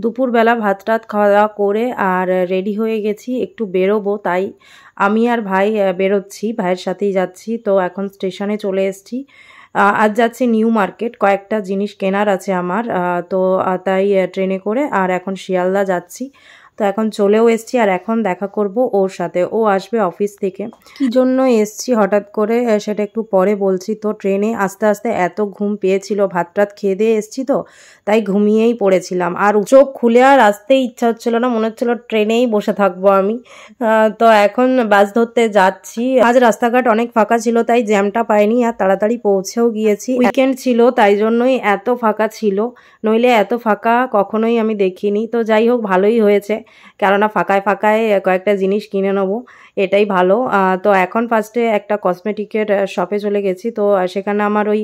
দুপুরবেলা ভাত টাত খাওয়া দাওয়া করে আর রেডি হয়ে গেছি, একটু বেরোবো। তাই আমি আর ভাই বেরোচ্ছি, ভাইয়ের সাথেই যাচ্ছি। তো এখন স্টেশনে চলে এসেছি। আজ যাচ্ছি নিউ মার্কেট, কয়েকটা জিনিস কেনার আছে আমার। তো তাই ট্রেনে করে আর এখন শিয়ালদা যাচ্ছি। তো এখন চলেও এসছি আর এখন দেখা করব ওর সাথে। ও আসবে অফিস থেকে। কি জন্য এসছি হঠাৎ করে সেটা একটু পরে বলছি। তো ট্রেনে আস্তে আস্তে এত ঘুম পেয়েছিল, ভাত টাত খেয়ে দিয়ে এসছি, তো তাই ঘুমিয়েই পড়েছিলাম। আর চোখ খুলে আর আসতেই ইচ্ছা হচ্ছিল না, মনে হচ্ছিল ট্রেনেই বসে থাকবো আমি। তো এখন বাস ধরতে যাচ্ছি। আজ রাস্তাঘাট অনেক ফাঁকা ছিল, তাই জ্যামটা পাইনি আর তাড়াতাড়ি পৌঁছেও গিয়েছি। উইকেন্ড ছিল তাই জন্যই এত ফাঁকা ছিল, নইলে এত ফাঁকা কখনোই আমি দেখিনি। তো যাই হোক, ভালোই হয়েছে, কেননা ফাঁকায় ফাঁকায় কয়েকটা জিনিস কিনে নেবো, এটাই ভালো। তো এখন ফার্স্টে একটা কসমেটিকের শপে চলে গেছি। তো সেখানে আমার ওই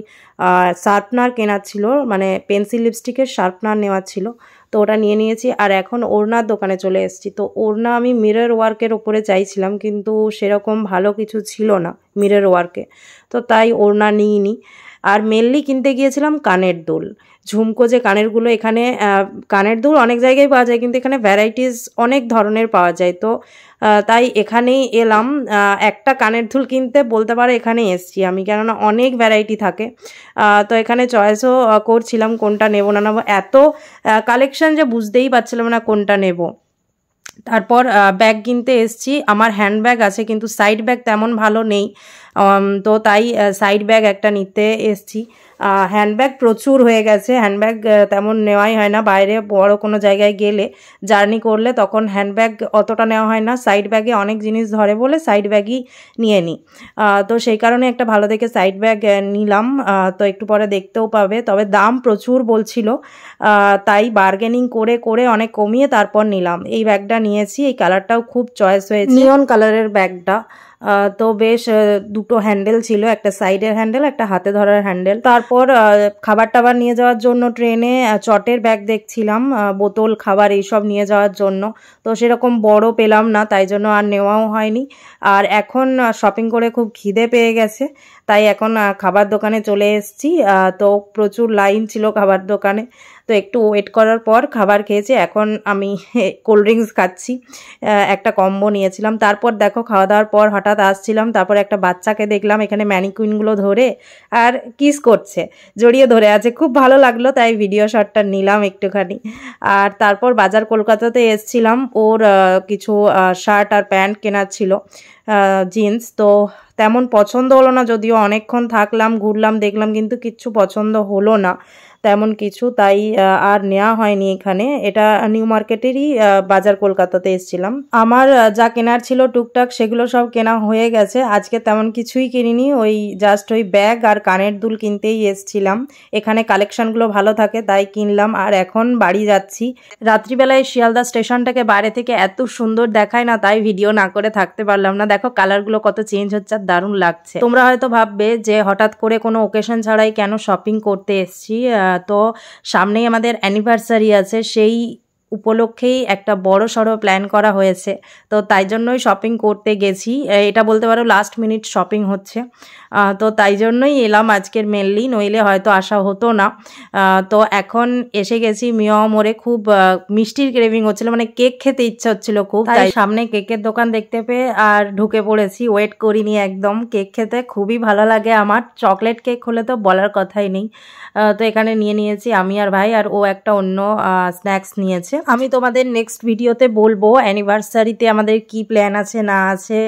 শার্পনার কেনার ছিল, মানে পেন্সিল লিপস্টিকের শার্পনার নেওয়ার ছিল। তো ওটা নিয়ে নিয়েছি আর এখন ওড়নার দোকানে চলে এসেছি। তো ওড়না আমি মিরর ওয়ার্কের ওপরে চাইছিলাম, কিন্তু সেরকম ভালো কিছু ছিল না মিরর ওয়ার্কে, তো তাই ওড়না নিইনি। আর মেনলি কিনতে গিয়েছিলাম কানের দুল, ঝুমকো যে কানেরগুলো। এখানে কানের দুল অনেক জায়গায় পাওয়া যায়, কিন্তু এখানে ভ্যারাইটিস অনেক ধরনের পাওয়া যায়। তো তাই এখানেই এলাম একটা কানের দুল কিনতে, বলতে পারো এখানে এসছি আমি, কেননা অনেক ভ্যারাইটি থাকে। তো এখানে চয়েসও করছিলাম কোনটা নেব না নেব, এত কালেকশন যে বুঝতেই পারছিলাম না কোনটা নেব। তারপর ব্যাগ কিনতে এসছি। আমার হ্যান্ডব্যাগ আছে, কিন্তু সাইড ব্যাগ তেমন ভালো নেই, তো তাই সাইড ব্যাগ একটা নিতে এসছি। হ্যান্ডব্যাগ প্রচুর হয়ে গেছে, হ্যান্ডব্যাগ তেমন নেওয়াই হয় না। বাইরে বড় কোনো জায়গায় গেলে, জার্নি করলে, তখন হ্যান্ডব্যাগ অতটা নেওয়া হয় না। সাইড ব্যাগে অনেক জিনিস ধরে বলে সাইড ব্যাগই নিয়ে নিই। তো সেই কারণে একটা ভালো দেখে সাইড ব্যাগ নিলাম। তো একটু পরে দেখতেও পাবে, তবে দাম প্রচুর বলছিল, তাই বার্গেনিং করে করে অনেক কমিয়ে তারপর নিলাম। এই ব্যাগটা নিয়েছি, এই কালারটাও খুব চয়েস হয়েছে, নিয়ন কালারের ব্যাগটা। তো বেশ দুটো হ্যান্ডেল ছিল, একটা সাইডের হ্যান্ডেল, একটা হাতে ধরার হ্যান্ডেল। তারপর খাবার টাবার নিয়ে যাওয়ার জন্য ট্রেনে চটের ব্যাগ দেখছিলাম, বোতল খাবার এইসব নিয়ে যাওয়ার জন্য। তো সেরকম বড় পেলাম না, তাই জন্য আর নেওয়াও হয়নি। আর এখন শপিং করে খুব খিদে পেয়ে গেছে, তাই এখন খাবার দোকানে চলে এসেছি। তো প্রচুর লাইন ছিল খাবার দোকানে, তো একটু ওয়েট করার পর খাবার খেয়েছি। এখন আমি কোল্ড ড্রিঙ্কস খাচ্ছি, একটা কম্বো নিয়েছিলাম। তারপর দেখো, খাওয়া দাওয়ার পর হঠাৎ আসছিলাম, তারপর একটা বাচ্চাকে দেখলাম এখানে ম্যানিকুইনগুলো ধরে আর কিস করছে, জড়িয়ে ধরে আছে, খুব ভালো লাগলো, তাই ভিডিও শটটা নিলাম একটুখানি। আর তারপর বাজার কলকাতাতে এসছিলাম, ওর কিছু শার্ট আর প্যান্ট কেনার ছিল, জিন্স। তো তেমন পছন্দ হলো না, যদিও অনেকক্ষণ থাকলাম, ঘুরলাম, দেখলাম, কিন্তু কিচ্ছু পছন্দ হলো না তেমন কিছু, তাই আর নেওয়া হয়নি এখানে। এটা নিউ মার্কেটেরই বাজার কলকাতাতে এসেছিলাম। আমার যা কেনার ছিল টুকটাক সেগুলো সব কেনা হয়ে গেছে। আজকে তেমন কিছুই কিনিনি, ওই জাস্ট ওই ব্যাগ আর কানের দুল কিনতেই এসেছিলাম। এখানে কালেকশনগুলো ভালো থাকে তাই কিনলাম। আর এখন বাড়ি যাচ্ছি। রাত্রিবেলায় শিয়ালদা স্টেশনটাকে বাইরে থেকে এত সুন্দর দেখায় না, তাই ভিডিও না করে থাকতে পারলাম না। দেখো কালারগুলো কত চেঞ্জ হচ্ছে আর দারুণ লাগছে। তোমরা হয়তো ভাববে যে হঠাৎ করে কোনো ওকেশন ছাড়াই কেন শপিং করতে এসছি। তো সামনেই আমাদের অ্যানিভার্সারি আছে, সেই উপলক্ষেই একটা বড় সড়ো প্ল্যান করা হয়েছে, তো তাই জন্যই শপিং করতে গেছি। এটা বলতে পারো লাস্ট মিনিট শপিং হচ্ছে, তো তাই জন্যই এলাম আজকের মেনলি, নইলে হয়তো আসা হতো না। তো এখন এসে গেছি মিয়া মোড়ে। খুব মিষ্টির ক্রেভিং হচ্ছিল, মানে কেক খেতে ইচ্ছা হচ্ছিল খুব, তাই সামনে কেকের দোকান দেখতে পেয়ে আর ঢুকে পড়েছি। ওয়েট করিনি একদম, কেক খেতে খুবই ভালো লাগে আমার, চকলেট কেক হলে তো বলার কথাই নেই। তো এখানে নিয়ে নিয়েছি আমি আর ভাই, আর ও একটা অন্য স্ন্যাক্স নিয়েছে। আমি তোমাদের নেক্সট ভিডিওতে বলবো অ্যানিভার্সারিতে আমাদের কি প্ল্যান আছে না আছে,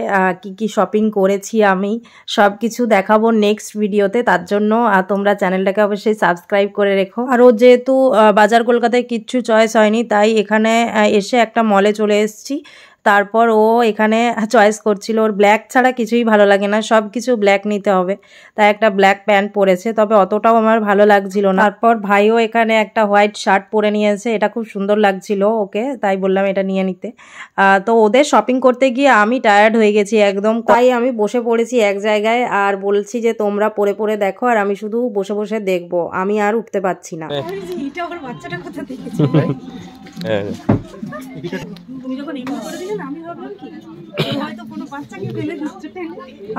কি কি শপিং করেছি আমি, সব কিছু দেখাবো নেক্সট ভিডিওতে। তার জন্য তোমরা চ্যানেলটাকে অবশ্যই সাবস্ক্রাইব করে রেখো। আর ও যেহেতু বাজার কলকাতায় কিচ্ছু চয়েস হয়নি, তাই এখানে এসে একটা মলে চলে এসেছি। তারপর ও এখানে চয়েস করছিল, ওর ব্ল্যাক ছাড়া কিছুই ভালো লাগে না, সব কিছু ব্ল্যাক নিতে হবে, তাই একটা ব্ল্যাক প্যান্ট পরেছে, তবে অতটাও আমার ভালো লাগছিল না। তারপর ভাইও এখানে একটা হোয়াইট শার্ট পরে নিয়েছে, এটা খুব সুন্দর লাগছিল ওকে, তাই বললাম এটা নিয়ে নিতে। তো ওদের শপিং করতে গিয়ে আমি টায়ার্ড হয়ে গেছি একদম, তাই আমি বসে পড়েছি এক জায়গায় আর বলছি যে তোমরা পরে পরে দেখো, আর আমি শুধু বসে বসে দেখবো, আমি আর উঠতে পারছি না। বাচ্চাটা কোথা দেখেছি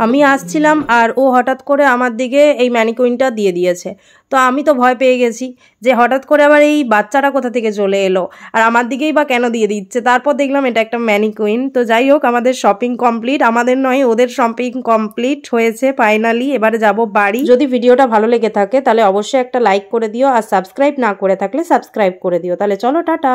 আমি আসছিলাম আর ও হঠাৎ করে আমার দিকে এই ম্যানিকুইনটা দিয়ে দিয়েছে। তো আমি তো ভয় পেয়ে গেছি যে হঠাৎ করে আবার এই বাচ্চাটা কোথা থেকে চলে এলো আর আমার দিকেই বা কেন দিয়ে দিচ্ছে। তারপর দেখলাম এটা একটা ম্যানিকুইন। তো যাই হোক, আমাদের শপিং কমপ্লিট, আমাদের নয় ওদের শপিং কমপ্লিট হয়েছে ফাইনালি। এবারে যাব বাড়ি। যদি ভিডিওটা ভালো লেগে থাকে তাহলে অবশ্যই একটা লাইক করে দিও, আর সাবস্ক্রাইব না করে থাকলে সাবস্ক্রাইব করে দিও। তাহলে চলো, টাটা।